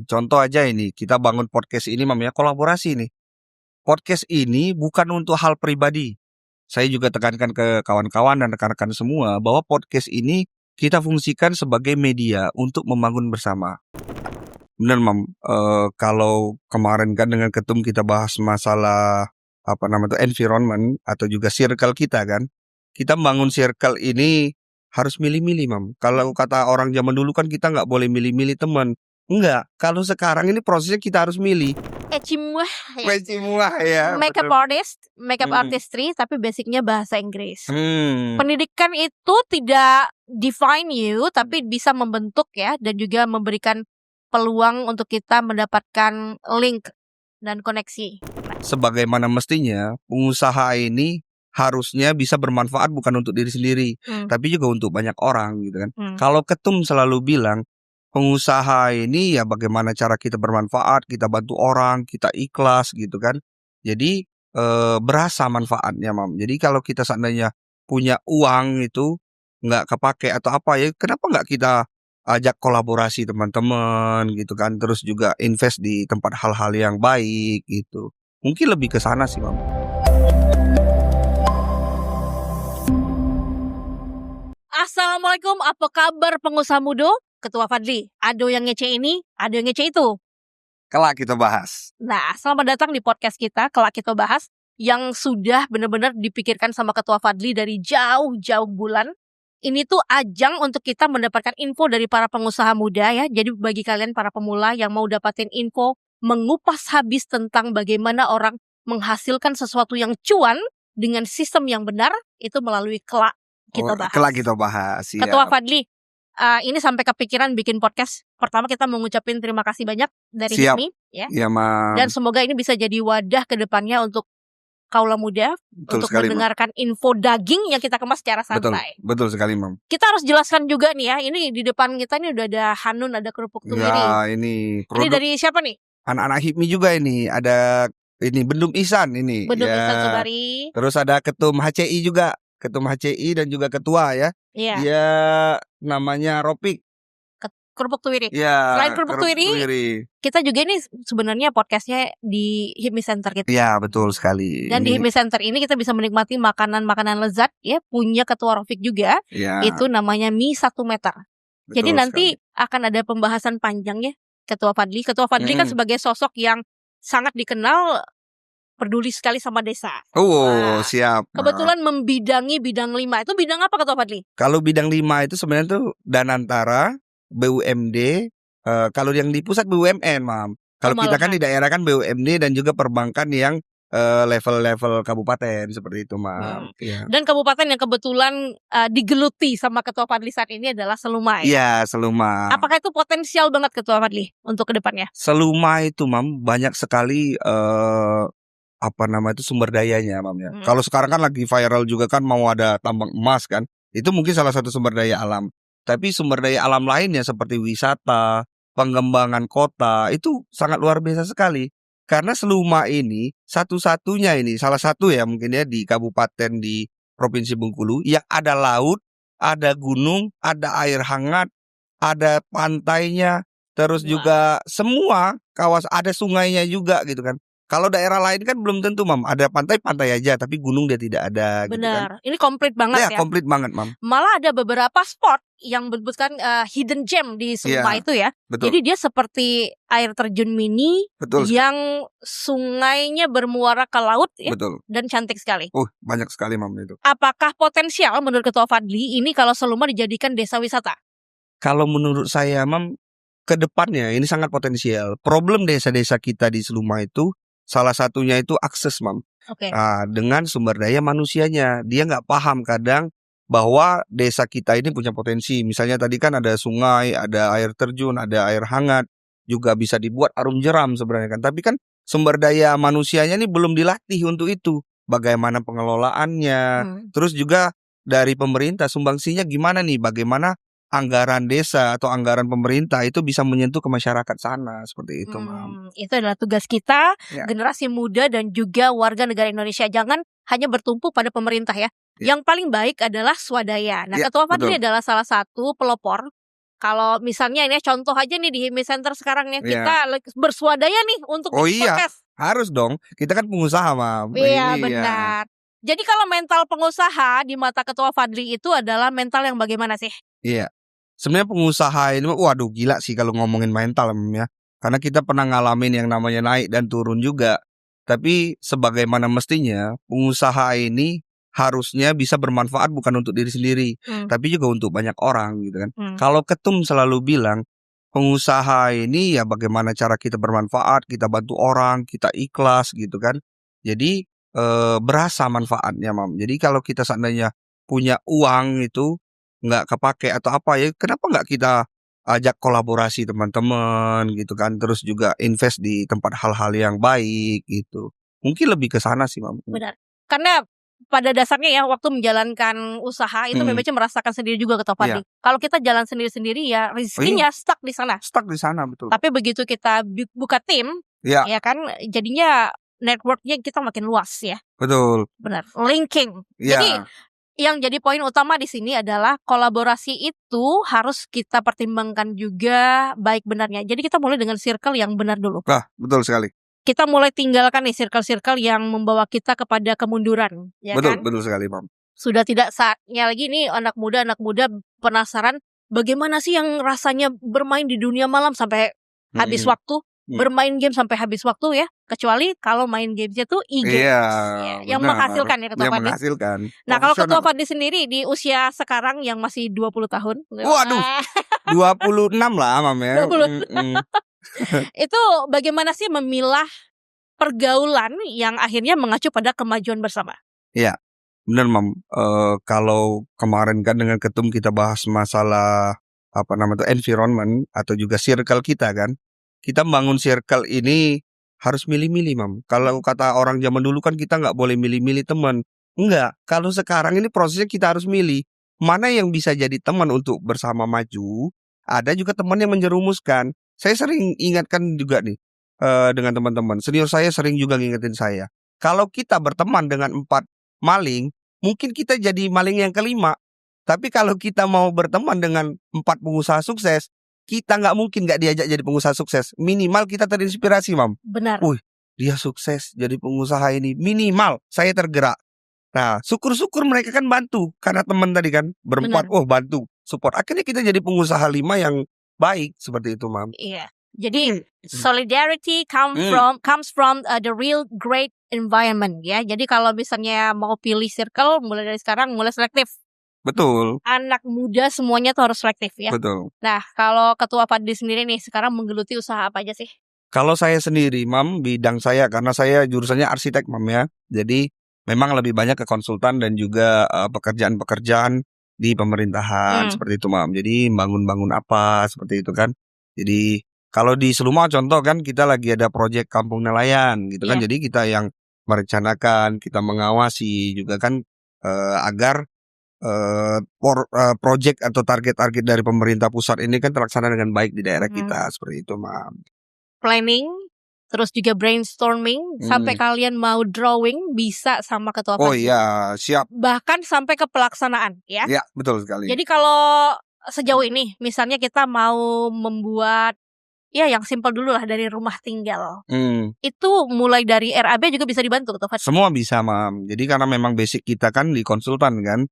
Contoh aja ini, kita bangun podcast ini Mam ya, kolaborasi nih. Podcast ini bukan untuk hal pribadi. Saya juga tekankan ke kawan-kawan dan rekan-rekan semua bahwa podcast ini kita fungsikan sebagai media untuk membangun bersama. Benar Mam, kalau kemarin kan dengan ketum kita bahas masalah environment atau juga circle kita kan. Kita membangun circle ini harus milih-milih Mam. Kalau kata orang zaman dulu kan kita nggak boleh milih-milih teman. Enggak, kalau sekarang ini prosesnya kita harus milih. Cimuah ya. Cimuah ya. Makeup Mm-mm. artistry, tapi basicnya bahasa Inggris. Pendidikan itu tidak define you, tapi bisa membentuk ya, dan juga memberikan peluang untuk kita mendapatkan link dan koneksi. Sebagaimana mestinya, pengusaha ini harusnya bisa bermanfaat bukan untuk diri sendiri, tapi juga untuk banyak orang gitu kan. Kalau ketum selalu bilang, pengusaha ini ya bagaimana cara kita bermanfaat, kita bantu orang, kita ikhlas gitu kan. Jadi berasa manfaatnya Mam. Jadi kalau kita seandainya punya uang itu nggak kepake atau apa ya, kenapa nggak kita ajak kolaborasi teman-teman gitu kan. Terus juga invest di tempat hal-hal yang baik gitu. Mungkin lebih ke sana sih Mam. Assalamualaikum, apa kabar pengusaha muda? Ketua Fadli, ada yang ngece ini, ada yang ngece itu. Kelak kita bahas. Nah, selamat datang di podcast kita, Kelak kita bahas, yang sudah benar-benar dipikirkan sama Ketua Fadli dari jauh-jauh bulan. Ini tuh ajang untuk kita mendapatkan info dari para pengusaha muda ya. Jadi bagi kalian para pemula yang mau dapatin info, mengupas habis tentang bagaimana orang menghasilkan sesuatu yang cuan dengan sistem yang benar, itu melalui Kelak kita bahas. Kelak kita bahas. Ketua Fadli, ini sampai kepikiran bikin podcast. Pertama kita mau ngucapin terima kasih banyak dari HIPMI ya. Iya, Mam. Dan semoga ini bisa jadi wadah ke depannya untuk kaula muda. Betul untuk sekali, mendengarkan info daging yang kita kemas secara santai. Betul sekali Mam. Kita harus jelaskan juga nih ya. Ini di depan kita nih udah ada Hanun, ada kerupuk tuwiri. Ya, ini dari siapa nih? Anak-anak HIPMI juga ini. Ada ini Bendum Ihsan ini. Bendum Ihsan Subari. Terus ada ketum HCI juga. Ketum HCI dan juga ketua ya. Iya. Dia namanya Ropik. Kerupuk tuwiri. Ya, selain kerupuk tuwiri, kita juga ini sebenarnya podcastnya di HIPMI Center kita. Ya, betul sekali. Dan di HIPMI Center ini kita bisa menikmati makanan-makanan lezat ya. Punya ketua Ropik juga. Ya. Itu namanya mie 1 meter. Betul jadi nanti sekali. akan ada pembahasan panjang ya Ketua Fadli. Ketua Fadli kan sebagai sosok yang sangat dikenal peduli sekali sama desa. Siap. Kebetulan membidangi bidang 5. Itu bidang apa Ketua Fadli? Kalau bidang 5 itu sebenarnya tuh Danantara, BUMD, kalau yang di pusat BUMN, Mam. Kalau kita kan di daerah kan BUMD dan juga perbankan yang level-level kabupaten seperti itu, Mam. Ya. Dan kabupaten yang kebetulan digeluti sama Ketua Fadli saat ini adalah Selumai. Iya, Selumai. Apakah itu potensial banget Ketua Fadli untuk kedepannya? Selumai itu, Mam, banyak sekali sumber dayanya, Mam ya. Kalau sekarang kan lagi viral juga kan mau ada tambang emas kan. Itu mungkin salah satu sumber daya alam. Tapi sumber daya alam lainnya seperti wisata, pengembangan kota itu sangat luar biasa sekali. Karena Selumai ini satu-satunya ini, salah satu ya mungkin ya di kabupaten di Provinsi Bengkulu yang ada laut, ada gunung, ada air hangat, ada pantainya, terus juga semua kawasan, ada sungainya juga gitu kan. Kalau daerah lain kan belum tentu, Mam. Ada pantai aja, tapi gunung dia tidak ada. Benar. Gitu kan. Ini komplit banget ya. Komplit banget, Mam. Malah ada beberapa spot yang menyebutkan hidden gem di Selumai itu ya. Betul. Jadi dia seperti air terjun mini yang sungainya bermuara ke laut ya. Betul. Dan cantik sekali. Banyak sekali, Mam, itu. Apakah potensial menurut Ketua Fadli ini kalau Selumai dijadikan desa wisata? Kalau menurut saya, Mam, ke depannya ini sangat potensial. Problem desa-desa kita di Selumai itu salah satunya itu akses, Mam. Dengan sumber daya manusianya. Dia nggak paham kadang bahwa desa kita ini punya potensi. Misalnya tadi kan ada sungai, ada air terjun, ada air hangat. Juga bisa dibuat arum jeram sebenarnya kan. Tapi kan sumber daya manusianya ini belum dilatih untuk itu. Bagaimana pengelolaannya. Terus juga dari pemerintah sumbangsinya gimana nih. Bagaimana anggaran desa atau anggaran pemerintah itu bisa menyentuh ke masyarakat sana seperti itu, Mam. Itu adalah tugas kita, generasi muda dan juga warga negara Indonesia. Jangan hanya bertumpu pada pemerintah ya. Yang paling baik adalah swadaya. Nah, Ketua Fadli adalah salah satu pelopor Kalau misalnya ini contoh aja nih di Himi Center sekarang nih, Iya. kita swadaya nih untuk bikin podcast. Harus dong. Kita kan pengusaha, Mam. Iya, benar. Jadi kalau mental pengusaha di mata Ketua Fadli itu adalah mental yang bagaimana sih? Iya. Sebenarnya pengusaha ini, waduh gila sih kalau ngomongin mental, Mam, ya. Karena kita pernah ngalamin yang namanya naik dan turun juga. Tapi sebagaimana mestinya, pengusaha ini harusnya bisa bermanfaat bukan untuk diri sendiri, tapi juga untuk banyak orang gitu kan. Kalau Ketum selalu bilang, pengusaha ini ya bagaimana cara kita bermanfaat, kita bantu orang, kita ikhlas gitu kan. Jadi berasa manfaatnya, Mam. Jadi kalau kita seandainya punya uang itu nggak kepake atau apa ya, kenapa nggak kita ajak kolaborasi teman-teman gitu kan, terus juga invest di tempat hal-hal yang baik gitu. Mungkin lebih ke sana sih, Mam. Benar. Karena pada dasarnya ya waktu menjalankan usaha itu memang merasakan sendiri juga Ketua Fadli. Kalau kita jalan sendiri-sendiri ya rezekinya stuck di sana. Stuck di sana, betul. Tapi begitu kita buka tim, ya kan jadinya networknya kita makin luas ya. Betul. Benar. Linking. Jadi yang jadi poin utama di sini adalah kolaborasi itu harus kita pertimbangkan juga baik benarnya. Jadi kita mulai dengan circle yang benar dulu. Betul sekali. Kita mulai tinggalkan nih circle-circle yang membawa kita kepada kemunduran, ya kan? Betul sekali, Mam. Sudah tidak saatnya lagi nih anak muda penasaran bagaimana sih yang rasanya bermain di dunia malam sampai habis waktu, bermain game sampai habis waktu ya. Kecuali kalau main gamesnya tuh e-games yang menghasilkan ya Ketua Fadli. Nah kalau Ketua Fadli sendiri di usia sekarang yang masih 20 tahun. Waduh, 26 lah, Mam ya. 20. Itu bagaimana sih memilah pergaulan yang akhirnya mengacu pada kemajuan bersama? Iya, benar, Mam. Kalau kemarin kan dengan Ketum kita bahas masalah environment atau juga circle kita kan. Kita bangun circle ini harus milih-milih, Mam. Kalau kata orang zaman dulu kan kita nggak boleh milih-milih teman. Enggak, kalau sekarang ini prosesnya kita harus milih mana yang bisa jadi teman untuk bersama maju. Ada juga teman yang menjerumuskan. Saya sering ingatkan juga nih dengan teman-teman. Senior saya sering juga ngingetin saya. Kalau kita berteman dengan 4 maling, mungkin kita jadi maling yang kelima. Tapi kalau kita mau berteman dengan 4 pengusaha sukses, kita nggak mungkin nggak diajak jadi pengusaha sukses. Minimal kita terinspirasi, Mam. Benar. Dia sukses jadi pengusaha ini. Minimal saya tergerak. Nah, syukur-syukur mereka kan bantu. Karena teman tadi kan berempat, bantu, support. Akhirnya kita jadi pengusaha 5 yang baik seperti itu, Mam. Iya. Jadi solidarity comes from the real great environment ya. Jadi kalau misalnya mau pilih circle mulai dari sekarang mulai selektif. Betul. Anak muda semuanya tuh harus selektif ya. Betul. Nah, kalau Ketua Fadli sendiri nih sekarang menggeluti usaha apa aja sih? Kalau saya sendiri, Mam, bidang saya karena saya jurusannya arsitek, Mam ya. Jadi memang lebih banyak ke konsultan dan juga pekerjaan-pekerjaan di pemerintahan seperti itu, Mam. Jadi bangun-bangun apa seperti itu kan. Jadi kalau di Seluma contoh kan kita lagi ada proyek Kampung Nelayan gitu kan. Jadi kita yang merencanakan, kita mengawasi juga kan agar proyek atau target-target dari pemerintah pusat ini kan terlaksana dengan baik di daerah kita seperti itu, Mam. Planning, terus juga brainstorming, sampai kalian mau drawing bisa sama Ketua Fadli. Oh iya, siap. Bahkan sampai ke pelaksanaan ya. Iya, betul sekali. Jadi kalau sejauh ini misalnya kita mau membuat yang simpel dulu lah dari rumah tinggal. Itu mulai dari RAB juga bisa dibantu Ketua Fadli. Semua bisa, Mam. Jadi karena memang basic kita kan di konsultan kan.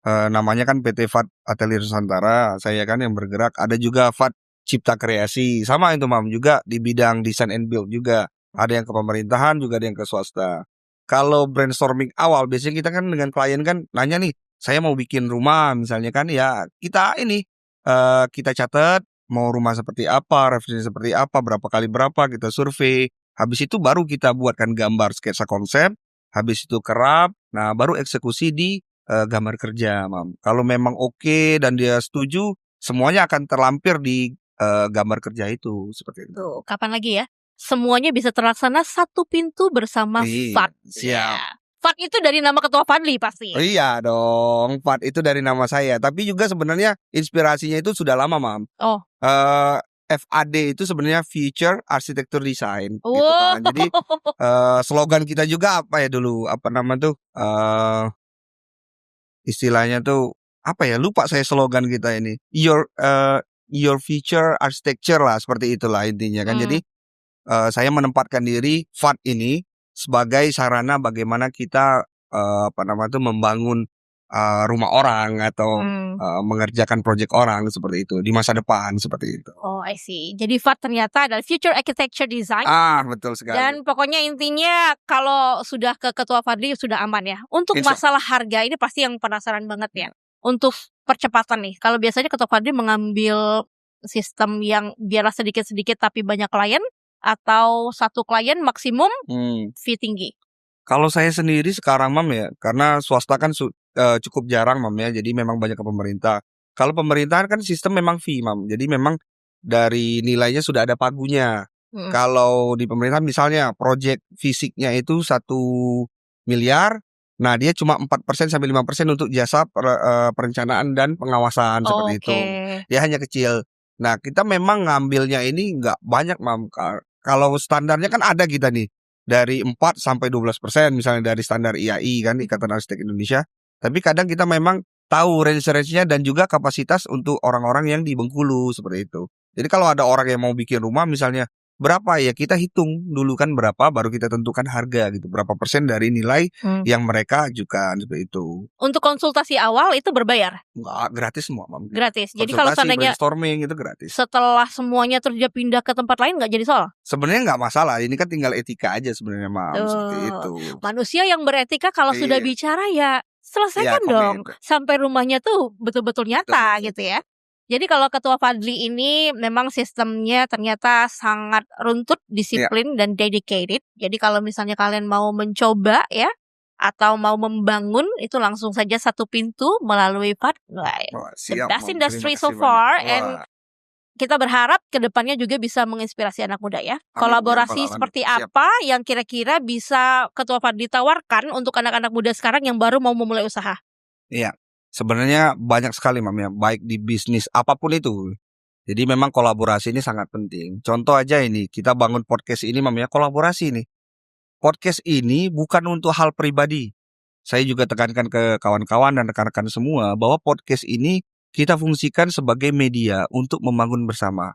Namanya kan PT FAT Atelier Nusantara. Saya kan yang bergerak. Ada juga FAT Cipta Kreasi, sama itu, Mam, juga di bidang design and build juga. Ada yang ke pemerintahan, juga ada yang ke swasta. Kalau brainstorming awal, biasanya kita kan dengan klien kan nanya nih, saya mau bikin rumah misalnya kan, ya kita kita catat mau rumah seperti apa, referensi seperti apa, berapa kali berapa, kita survei. Habis itu baru kita buatkan gambar sketsa konsep, habis itu kerap, nah baru eksekusi di gambar kerja, Mam. Kalau memang oke dan dia setuju, semuanya akan terlampir di gambar kerja itu seperti itu. Tuh, kapan lagi ya? Semuanya bisa terlaksana satu pintu bersama FAT. Siap. FAT itu dari nama Ketua Fadli pasti. Iya dong, FAT itu dari nama saya. Tapi juga sebenarnya inspirasinya itu sudah lama, Mam. FAD itu sebenarnya Future Architecture Design. Gitu kan. Jadi slogan kita juga apa ya dulu? Apa nama tuh? Istilahnya tuh apa ya? Lupa saya slogan kita ini. your future architecture lah, seperti itulah intinya kan. Jadi saya menempatkan diri FAD ini sebagai sarana bagaimana kita membangun rumah orang atau mengerjakan proyek orang seperti itu di masa depan seperti itu. Oh, I see. Jadi FAD ternyata adalah Future Architecture Design. Betul sekali. Dan pokoknya intinya kalau sudah ke Ketua Fadli sudah aman ya. Untuk masalah harga ini pasti yang penasaran banget ya. Untuk percepatan nih, kalau biasanya Ketua Fadli mengambil sistem yang biarlah sedikit-sedikit tapi banyak klien, atau satu klien maksimum fee tinggi? Kalau saya sendiri sekarang Mam ya, karena swasta kan cukup jarang Mam ya, jadi memang banyak ke pemerintah. Kalau pemerintahan kan sistem memang fee Mam, jadi memang dari nilainya sudah ada pagunya. Kalau di pemerintahan misalnya proyek fisiknya itu 1 miliar, nah dia cuma 4% sampai 5% untuk jasa perencanaan dan pengawasan seperti itu. Dia hanya kecil. Nah kita memang ngambilnya ini nggak banyak Mam. Kalau standarnya kan ada kita nih. Dari 4 sampai 12% misalnya dari standar IAI kan, Ikatan Arsitek Indonesia. Tapi kadang kita memang tahu range-nya dan juga kapasitas untuk orang-orang yang di Bengkulu seperti itu. Jadi kalau ada orang yang mau bikin rumah misalnya berapa ya, kita hitung dulu kan berapa, baru kita tentukan harga gitu, berapa persen dari nilai yang mereka ajukan seperti itu. Untuk konsultasi awal itu berbayar? Enggak, gratis semua Mam. Gratis. Jadi kalau seandainya brainstorming itu gratis. Setelah semuanya terus dia pindah ke tempat lain nggak jadi soal? Sebenarnya nggak masalah, ini kan tinggal etika aja sebenarnya Mam, seperti itu. Manusia yang beretika kalau sudah bicara ya selesaikan dong, sampai rumahnya tuh betul-betul nyata gitu ya. Jadi kalau Ketua Fadli ini memang sistemnya ternyata sangat runtut, disiplin dan dedicated. Jadi kalau misalnya kalian mau mencoba ya, atau mau membangun, itu langsung saja satu pintu melalui FAD. The best industry so far. And kita berharap kedepannya juga bisa menginspirasi anak muda ya. Kolaborasi seperti apa yang kira-kira bisa Ketua Fadli tawarkan untuk anak-anak muda sekarang yang baru mau memulai usaha? Iya. Sebenarnya banyak sekali Mam ya, baik di bisnis apapun itu. Jadi memang kolaborasi ini sangat penting. Contoh aja ini, kita bangun podcast ini Mam ya, kolaborasi nih. Podcast ini bukan untuk hal pribadi. Saya juga tekankan ke kawan-kawan dan rekan-rekan semua bahwa podcast ini kita fungsikan sebagai media untuk membangun bersama.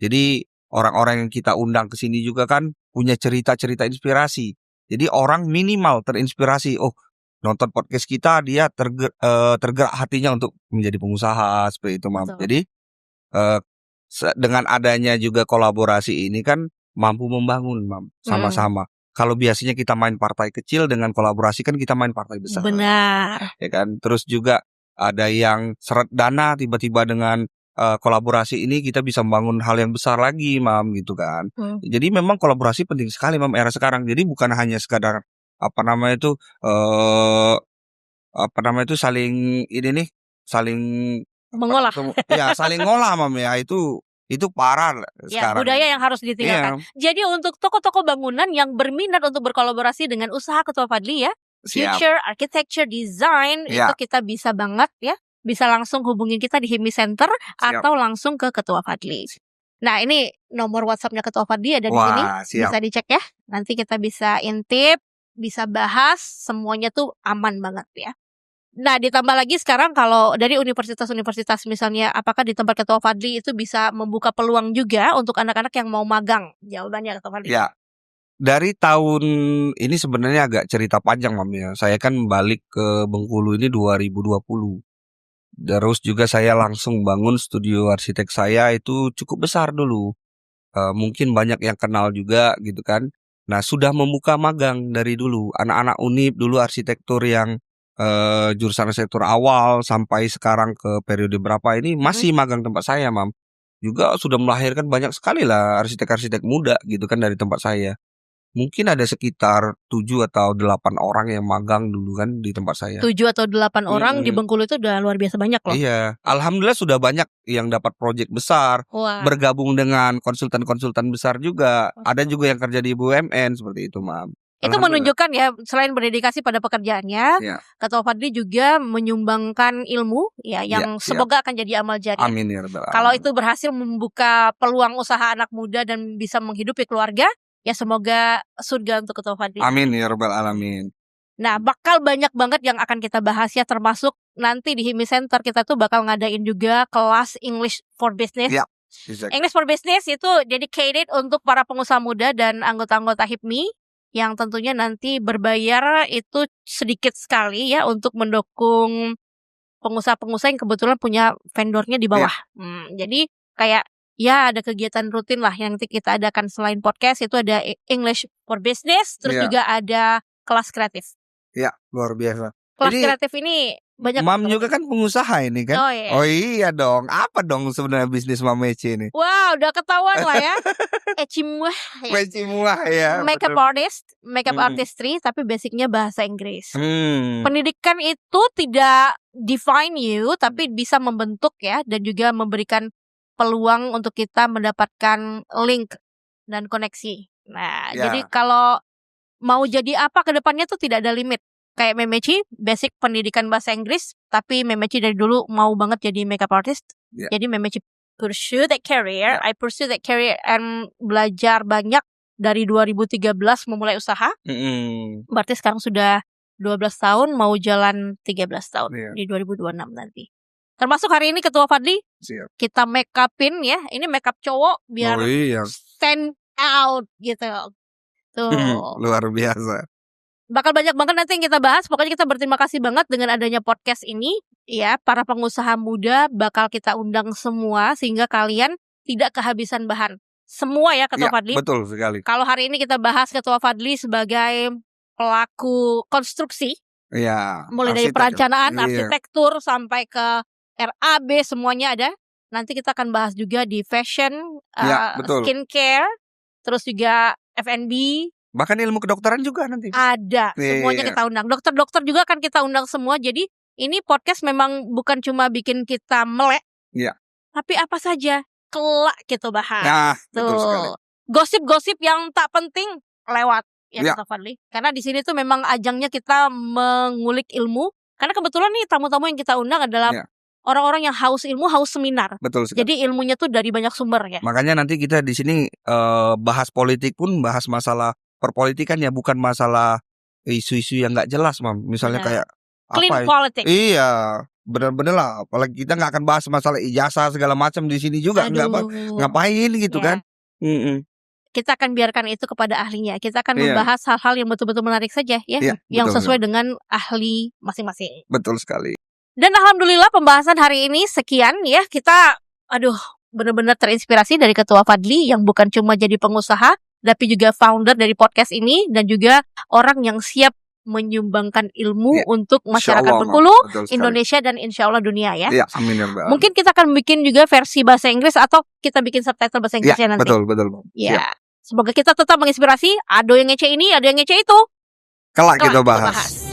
Jadi orang-orang yang kita undang ke sini juga kan punya cerita-cerita inspirasi. Jadi orang minimal terinspirasi, nonton podcast kita dia tergerak hatinya untuk menjadi pengusaha seperti itu Mam. Jadi dengan adanya juga kolaborasi ini kan mampu membangun Mam sama-sama. Kalau biasanya kita main partai kecil, dengan kolaborasi kan kita main partai besar. Benar. Ya kan. Terus juga ada yang seret dana, tiba-tiba dengan kolaborasi ini kita bisa membangun hal yang besar lagi Mam gitu kan. Jadi memang kolaborasi penting sekali Mam era sekarang. Jadi bukan hanya sekadar saling mengolah. Saling ngolah Mam ya, itu parah sekarang. Budaya yang harus ditinggalkan. Jadi untuk toko-toko bangunan yang berminat untuk berkolaborasi dengan usaha Ketua Fadli ya, Future Architecture Design, itu kita bisa banget ya, bisa langsung hubungin kita di HIMI Center atau langsung ke Ketua Fadli. Nah ini nomor WhatsApp-nya Ketua Fadli ada di sini, bisa dicek ya. Nanti kita bisa intip, bisa bahas, semuanya tuh aman banget ya. Nah ditambah lagi sekarang kalau dari universitas-universitas misalnya, apakah di tempat Ketua Fadli itu bisa membuka peluang juga untuk anak-anak yang mau magang? Jawabannya Ketua Fadli. Ya, dari tahun ini sebenarnya agak cerita panjang Mam ya. Saya kan balik ke Bengkulu ini 2020. Terus juga saya langsung bangun studio arsitek saya itu cukup besar dulu. Mungkin banyak yang kenal juga gitu kan. Nah sudah membuka magang dari dulu. Anak-anak UNIP dulu arsitektur yang jurusan arsitektur awal sampai sekarang ke periode berapa ini masih magang tempat saya Mam. Juga sudah melahirkan banyak sekali lah arsitek-arsitek muda gitu kan dari tempat saya. Mungkin ada sekitar 7 atau 8 orang yang magang dulu kan di tempat saya. 7 atau 8 orang di Bengkulu itu udah luar biasa banyak loh. Iya, alhamdulillah sudah banyak yang dapat proyek besar. Bergabung dengan konsultan-konsultan besar juga. Ada juga yang kerja di BUMN seperti itu Mam. Itu menunjukkan ya, selain berdedikasi pada pekerjaannya, Ketua Fadli juga menyumbangkan ilmu ya yang semoga akan jadi amal jariah. Amin ya rabbal alamin. Kalau itu berhasil membuka peluang usaha anak muda dan bisa menghidupi keluarga, ya semoga surga untuk Ketua Fadli. Amin ya rabbal alamin. Nah, bakal banyak banget yang akan kita bahas ya, termasuk nanti di HIMI Center kita tuh bakal ngadain juga kelas English for Business. Ya, exactly. English for Business itu dedicated untuk para pengusaha muda dan anggota-anggota HIPMI yang tentunya nanti berbayar itu sedikit sekali ya untuk mendukung pengusaha-pengusaha yang kebetulan punya vendornya di bawah. Jadi kayak ya ada kegiatan rutin lah yang nanti kita adakan selain podcast, itu ada English for Business, terus juga ada kelas kreatif. Ya, luar biasa. Kelas kreatif ini banyak. Mam juga kan pengusaha ini kan? Oh iya. Oh iya dong. Apa dong sebenarnya bisnis Mam Eci ini? Wow, udah ketahuan lah ya. Eci Muah ya. Eci Muah ya. Makeup artist, makeup artistry, tapi basicnya bahasa Inggris. Pendidikan itu tidak define you, tapi bisa membentuk ya, dan juga memberikan peluang untuk kita mendapatkan link dan koneksi. Nah, jadi kalau mau jadi apa ke depannya tuh tidak ada limit. Kayak Memeci, basic pendidikan bahasa Inggris, tapi Memeci dari dulu mau banget jadi makeup artist. Jadi Memeci pursue that career, I pursue that career and belajar banyak dari 2013 memulai usaha. Berarti sekarang sudah 12 tahun, mau jalan 13 tahun di 2026 nanti. Termasuk hari ini Ketua Fadli, kita make upin ya. Ini make up cowok biar stand out gitu. Tuh. Luar biasa. Bakal banyak banget nanti yang kita bahas. Pokoknya kita berterima kasih banget dengan adanya podcast ini. Ya, para pengusaha muda bakal kita undang semua sehingga kalian tidak kehabisan bahan. Semua ya Ketua Fadli. Betul sekali. Kalau hari ini kita bahas Ketua Fadli sebagai pelaku konstruksi. Mulai dari perencanaan, arsitektur sampai ke RAB semuanya ada. Nanti kita akan bahas juga di fashion, skincare, terus juga F&B. Bahkan ilmu kedokteran juga nanti. Ada, semuanya kita undang. Dokter-dokter juga akan kita undang semua. Jadi ini podcast memang bukan cuma bikin kita melek, tapi apa saja kelak kita bahas. Nah, betul sekali. Gosip-gosip yang tak penting lewat ya Kak Fadli. Karena di sini tuh memang ajangnya kita mengulik ilmu. Karena kebetulan nih tamu-tamu yang kita undang adalah orang-orang yang haus ilmu, haus seminar. Betul sekali. Jadi ilmunya tuh dari banyak sumber ya. Makanya nanti kita di sini bahas politik pun bahas masalah perpolitikan ya, bukan masalah isu-isu yang nggak jelas, Mam. Misalnya kayak clean apa? Politik. Iya, benar-benar lah. Apalagi kita nggak akan bahas masalah ijazah segala macam di sini juga. Ngapain gitu kan? Kita akan biarkan itu kepada ahlinya. Kita akan membahas hal-hal yang betul-betul menarik saja ya, yang sesuai dengan ahli masing-masing. Betul sekali. Dan alhamdulillah pembahasan hari ini sekian ya. Kita benar-benar terinspirasi dari Ketua Fadli yang bukan cuma jadi pengusaha, tapi juga founder dari podcast ini dan juga orang yang siap menyumbangkan ilmu untuk masyarakat Bengkulu, Indonesia dan insya Allah dunia ya. Amin ya Mbak. Mungkin kita akan bikin juga versi bahasa Inggris atau kita bikin subtitle bahasa Inggrisnya nanti. Betul. Semoga kita tetap menginspirasi. Ada yang ngece ini, ada yang ngece itu. Kelak kita bahas.